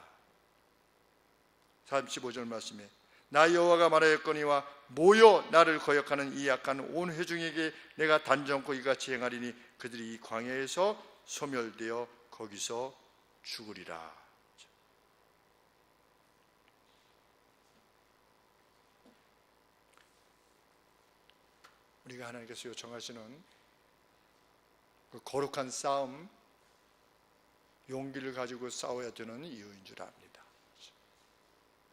35절 말씀에 나 여호와가 말하였거니와 모여 나를 거역하는 이 악한 온 회중에게 내가 단정코 이같이 행하리니 그들이 이 광야에서 소멸되어 거기서 죽으리라. 우리가 하나님께서 요청하시는 그 거룩한 싸움, 용기를 가지고 싸워야 되는 이유인 줄 압니다.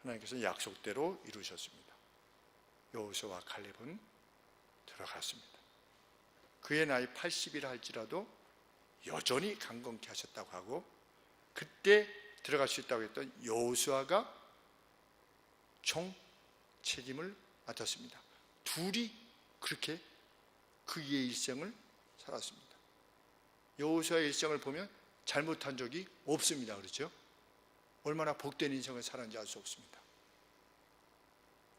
하나님께서 약속대로 이루셨습니다. 여호수아와 갈렙은 들어갔습니다. 그의 나이 80이라 할지라도 여전히 강건케 하셨다고 하고 그때 들어갈 수 있다고 했던 여호수아가 총 책임을 맡았습니다. 둘이 그렇게 그의 일생을 살았습니다. 여호수아의 일생을 보면 잘못한 적이 없습니다. 그렇죠? 얼마나 복된 인생을 살았는지 알 수 없습니다.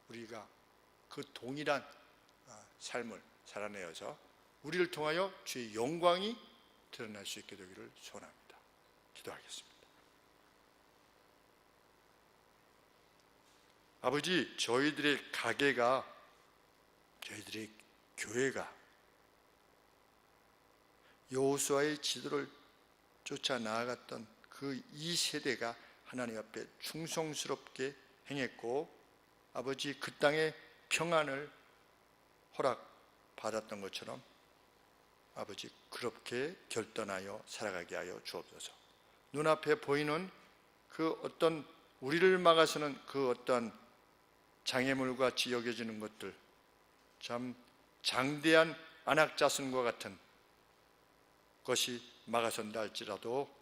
우리가 그 동일한 삶을 살아내어서 우리를 통하여 주의 영광이 드러날 수 있게 되기를 소원합니다. 기도하겠습니다. 아버지, 저희들의 가게가, 저희들의 교회가 여호수아의 지도를 쫓아 나아갔던 그 이 세대가 하나님 앞에 충성스럽게 행했고 아버지 그 땅에 평안을 허락받았던 것처럼 아버지 그렇게 결단하여 살아가게 하여 주옵소서. 눈앞에 보이는 그 어떤 우리를 막아서는 그 어떤 장애물과 같이 여겨지는 것들, 참 장대한 안악자손과 같은 것이 막아선다 할지라도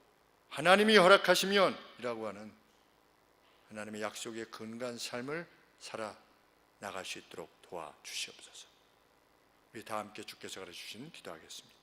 하나님이 허락하시면 이라고 하는 하나님의 약속에 근거한 삶을 살아나갈 수 있도록 도와주시옵소서. 우리 다 함께 주께서 가르쳐주신 기도하겠습니다.